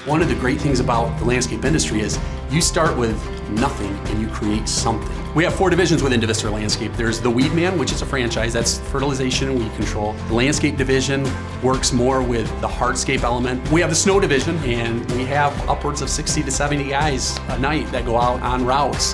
One of the great things about the landscape industry is you start with nothing and you create something. We have 4 divisions within DeVisser Landscape. There's the Weed Man, which is a franchise, that's fertilization and weed control. The landscape division works more with the hardscape element. We have the snow division, and we have upwards of 60 to 70 guys a night that go out on routes.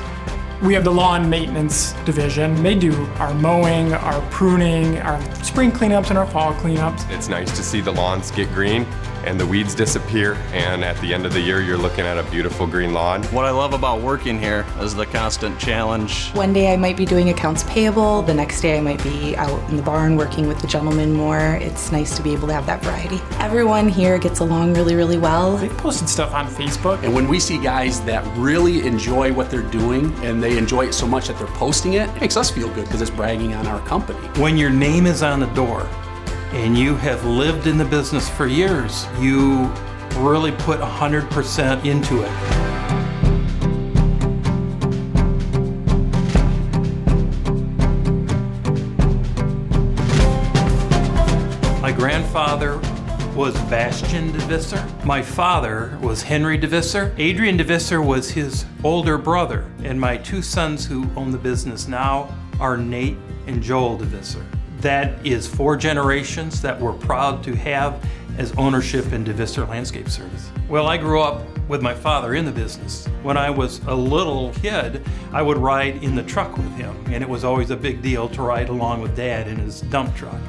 We have the lawn maintenance division. They do our mowing, our pruning, our spring cleanups and our fall cleanups. It's nice to see the lawns get green and the weeds disappear, and at the end of the year you're looking at a beautiful green lawn. What I love about working here is the constant challenge. One day I might be doing accounts payable, the next day I might be out in the barn working with the gentleman more. It's nice to be able to have that variety. Everyone here gets along really, really well. They posted stuff on Facebook. And when we see guys that really enjoy what they're doing and they enjoy it so much that they're posting it, it makes us feel good because it's bragging on our company. When your name is on the door and you have lived in the business for years, you really put 100% into it. My grandfather was Bastian DeVisser. My father was Henry DeVisser. Adrian DeVisser was his older brother, and my 2 sons who own the business now are Nate and Joel DeVisser. That is 4 generations that we're proud to have as ownership in DeVisser Landscape Service. Well, I grew up with my father in the business. When I was a little kid, I would ride in the truck with him, and it was always a big deal to ride along with Dad in his dump truck.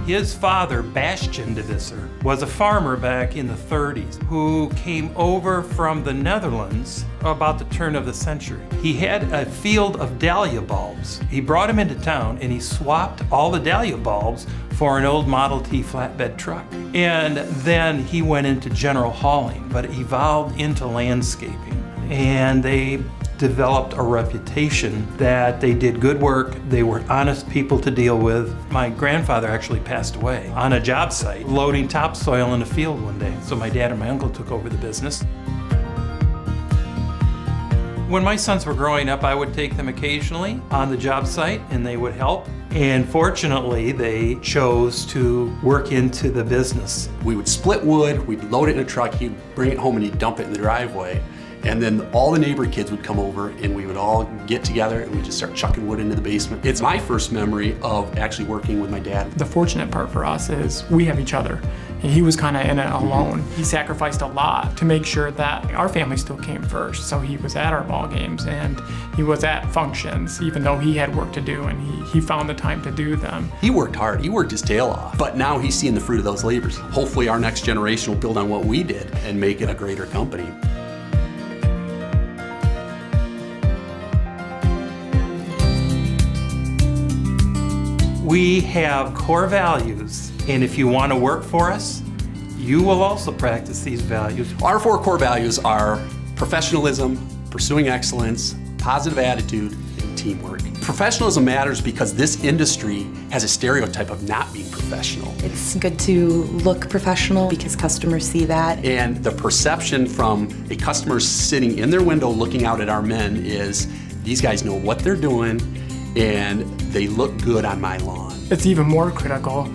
His father, Bastian DeVisser, was a farmer back in the 30s who came over from the Netherlands about the turn of the century. He had a field of dahlia bulbs. He brought them into town and he swapped all the dahlia bulbs for an old Model T flatbed truck. And then he went into general hauling, but evolved into landscaping. And they developed a reputation that they did good work, they were honest people to deal with. My grandfather actually passed away on a job site, loading topsoil in a field one day. So my dad and my uncle took over the business. When my sons were growing up, I would take them occasionally on the job site and they would help. And fortunately, they chose to work into the business. We would split wood, we'd load it in a truck, he'd bring it home and he'd dump it in the driveway. And then all the neighbor kids would come over and we would all get together and we'd just start chucking wood into the basement. It's my first memory of actually working with my dad. The fortunate part for us is we have each other. He was kind of in it alone. He sacrificed a lot to make sure that our family still came first. So he was at our ball games and he was at functions, even though he had work to do, and he found the time to do them. He worked hard, he worked his tail off, but now he's seeing the fruit of those labors. Hopefully our next generation will build on what we did and make it a greater company. We have core values, and if you want to work for us, you will also practice these values. Our 4 core values are professionalism, pursuing excellence, positive attitude, and teamwork. Professionalism matters because this industry has a stereotype of not being professional. It's good to look professional because customers see that. And the perception from a customer sitting in their window looking out at our men is, these guys know what they're doing and they look good on my lawn. It's even more critical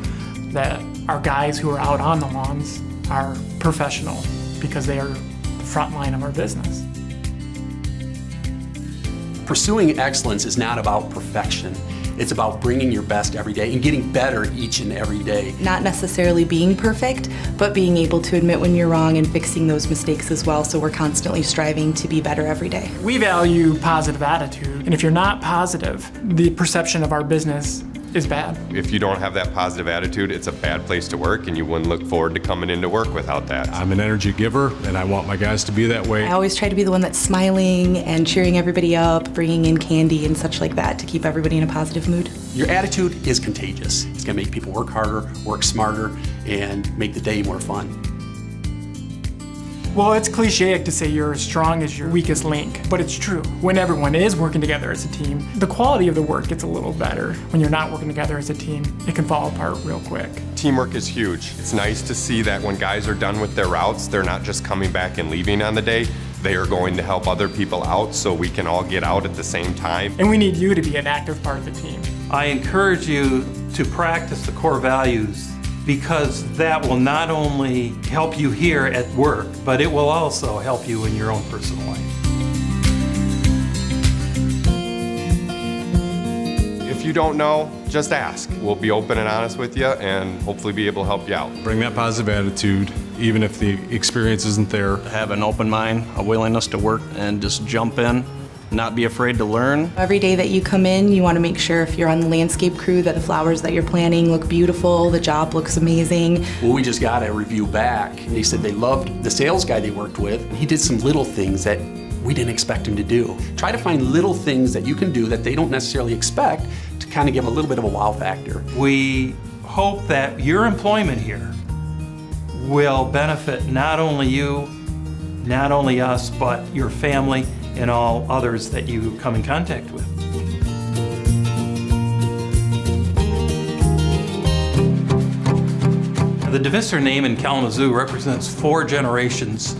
that our guys who are out on the lawns are professional because they are the front line of our business. Pursuing excellence is not about perfection. It's about bringing your best every day and getting better each and every day. Not necessarily being perfect, but being able to admit when you're wrong and fixing those mistakes as well, so we're constantly striving to be better every day. We value positive attitude, and if you're not positive, the perception of our business is bad. If you don't have that positive attitude, it's a bad place to work, and you wouldn't look forward to coming into work without that. I'm an energy giver, and I want my guys to be that way. I always try to be the one that's smiling and cheering everybody up, bringing in candy and such like that to keep everybody in a positive mood. Your attitude is contagious. It's gonna make people work harder, work smarter, and make the day more fun. Well, it's cliche to say you're as strong as your weakest link, but it's true. When everyone is working together as a team, the quality of the work gets a little better. When you're not working together as a team, it can fall apart real quick. Teamwork is huge. It's nice to see that when guys are done with their routes, they're not just coming back and leaving on the day. They are going to help other people out so we can all get out at the same time. And we need you to be an active part of the team. I encourage you to practice the core values because that will not only help you here at work, but it will also help you in your own personal life. If you don't know, just ask. We'll be open and honest with you and hopefully be able to help you out. Bring that positive attitude, even if the experience isn't there. Have an open mind, a willingness to work, and just jump in, not be afraid to learn. Every day that you come in, you want to make sure if you're on the landscape crew that the flowers that you're planting look beautiful, the job looks amazing. Well, we just got a review back. They said they loved the sales guy they worked with. He did some little things that we didn't expect him to do. Try to find little things that you can do that they don't necessarily expect to kind of give a little bit of a wow factor. We hope that your employment here will benefit not only you, not only us, but your family and all others that you come in contact with. The DeVisser name in Kalamazoo represents 4 generations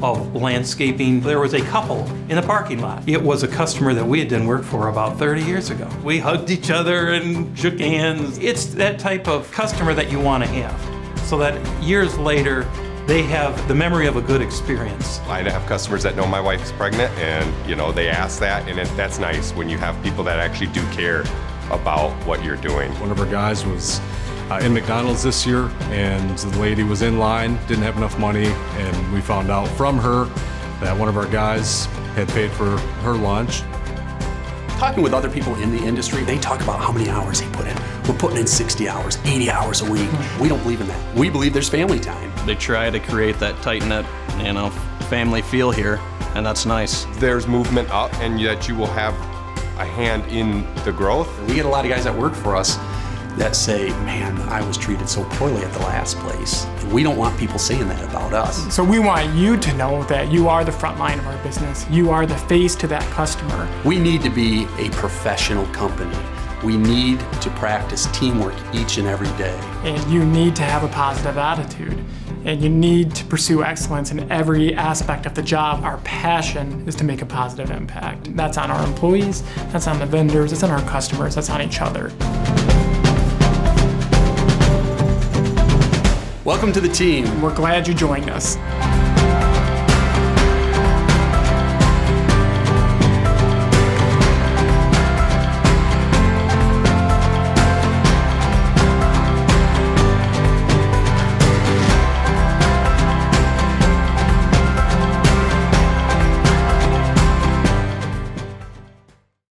of landscaping. There was a couple in the parking lot. It was a customer that we had done work for about 30 years ago. We hugged each other and shook hands. It's that type of customer that you want to have, so that years later, they have the memory of a good experience. I have customers that know my wife's pregnant and, they ask that, and that's nice when you have people that actually do care about what you're doing. One of our guys was in McDonald's this year, and the lady was in line, didn't have enough money, and we found out from her that one of our guys had paid for her lunch. Talking with other people in the industry, they talk about how many hours he put in. We're putting in 60 hours, 80 hours a week. We don't believe in that. We believe there's family time. They try to create that tight-knit, family feel here, and that's nice. There's movement up and that you will have a hand in the growth. We get a lot of guys that work for us that say, man, I was treated so poorly at the last place. And we don't want people saying that about us. So we want you to know that you are the front line of our business. You are the face to that customer. We need to be a professional company. We need to practice teamwork each and every day. And you need to have a positive attitude. And you need to pursue excellence in every aspect of the job. Our passion is to make a positive impact. That's on our employees, that's on the vendors, that's on our customers, that's on each other. Welcome to the team. We're glad you joined us.